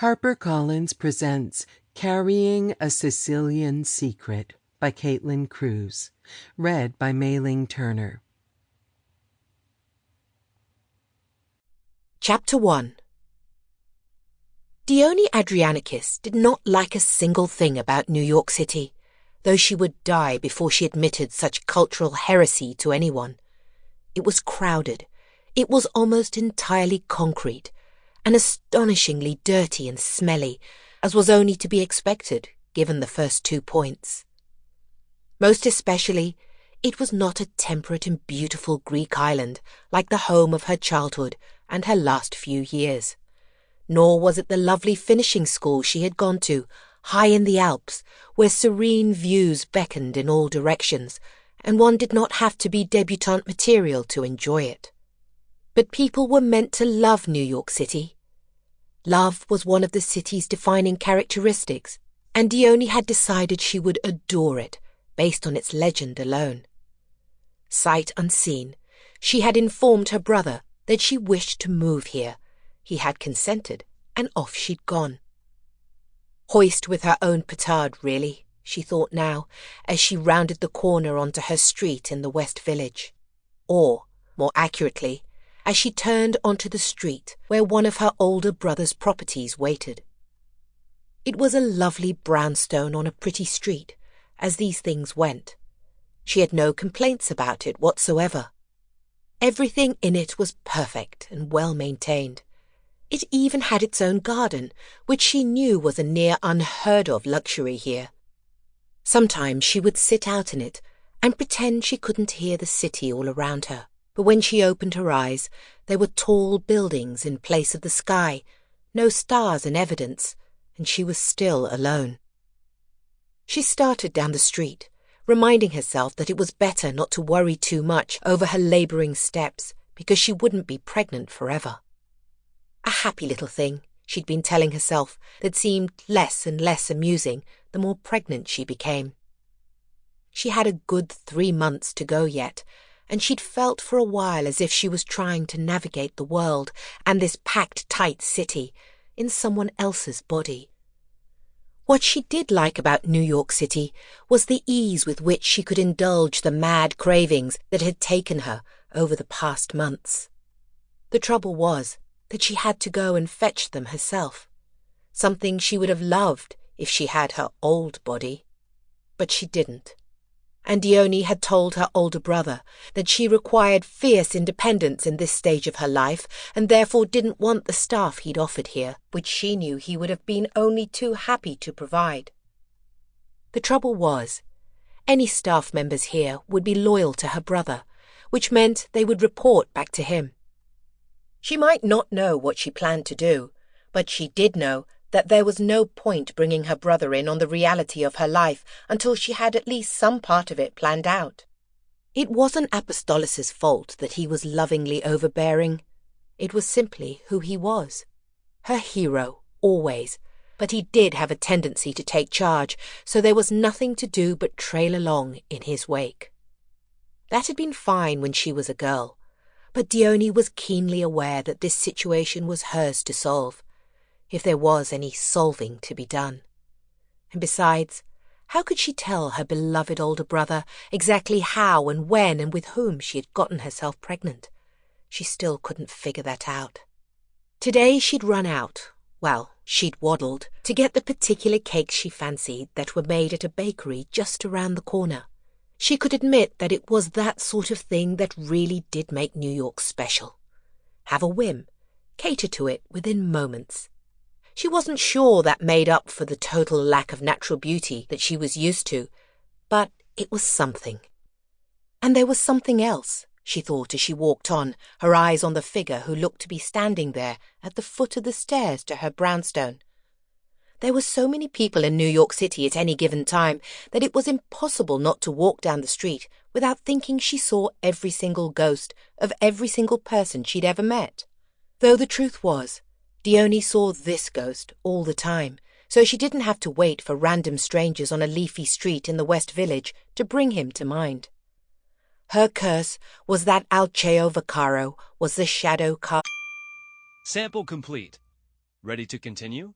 HarperCollins presents Carrying a Sicilian Secret by Caitlin Cruz, read by Ling Turner. Chapter 1. Dione Adrianicus did not like a single thing about New York City, though she would die before she admitted such cultural heresy to anyone. It was crowded. It was almost entirely concrete, and astonishingly dirty and smelly, as was only to be expected, given the first 2 points. Most especially, it was not a temperate and beautiful Greek island like the home of her childhood and her last few years. Nor was it the lovely finishing school she had gone to, high in the Alps, where serene views beckoned in all directions, and one did not have to be debutante material to enjoy it. But people were meant to love New York City. Love was one of the city's defining characteristics, and Dione had decided she would adore it, based on its legend alone. Sight unseen, she had informed her brother that she wished to move here. He had consented, and off she'd gone. Hoist with her own petard, really, she thought now, as she rounded the corner onto her street in the West Village. Or, more accurately, as she turned onto the street where one of her older brother's properties waited. It was a lovely brownstone on a pretty street, as these things went. She had no complaints about it whatsoever. Everything in it was perfect and well maintained. It even had its own garden, which she knew was a near unheard-of luxury here. Sometimes she would sit out in it and pretend she couldn't hear the city all around her. But when she opened her eyes, there were tall buildings in place of the sky, no stars in evidence, and she was still alone. She started down the street, reminding herself that it was better not to worry too much over her labouring steps, because she wouldn't be pregnant forever. A happy little thing, she'd been telling herself, that seemed less and less amusing the more pregnant she became. She had a good 3 months to go yet, and she'd felt for a while as if she was trying to navigate the world and this packed tight city in someone else's body. What she did like about New York City was the ease with which she could indulge the mad cravings that had taken her over the past months. The trouble was that she had to go and fetch them herself, something she would have loved if she had her old body. But she didn't. And Dione had told her older brother that she required fierce independence in this stage of her life, and therefore didn't want the staff he'd offered here, which she knew he would have been only too happy to provide. The trouble was, any staff members here would be loyal to her brother, which meant they would report back to him. She might not know what she planned to do, but she did know that there was no point bringing her brother in on the reality of her life until she had at least some part of it planned out. It wasn't Apostolus's fault that he was lovingly overbearing. It was simply who he was. Her hero, always, but he did have a tendency to take charge, so there was nothing to do but trail along in his wake. That had been fine when she was a girl, but Dione was keenly aware that this situation was hers to solve, if there was any solving to be done. And besides, how could she tell her beloved older brother exactly how and when and with whom she had gotten herself pregnant? She still couldn't figure that out. Today she'd run out, she'd waddled, to get the particular cakes she fancied that were made at a bakery just around the corner. She could admit that it was that sort of thing that really did make New York special. Have a whim, cater to it within moments. She wasn't sure that made up for the total lack of natural beauty that she was used to, but it was something. And there was something else, she thought as she walked on, her eyes on the figure who looked to be standing there at the foot of the stairs to her brownstone. There were so many people in New York City at any given time that it was impossible not to walk down the street without thinking she saw every single ghost of every single person she'd ever met. Though the truth was, Dione saw this ghost all the time, so she didn't have to wait for random strangers on a leafy street in the West Village to bring him to mind. Her curse was that Alceo Vaccaro was the shadow cast. Sample complete. Ready to continue?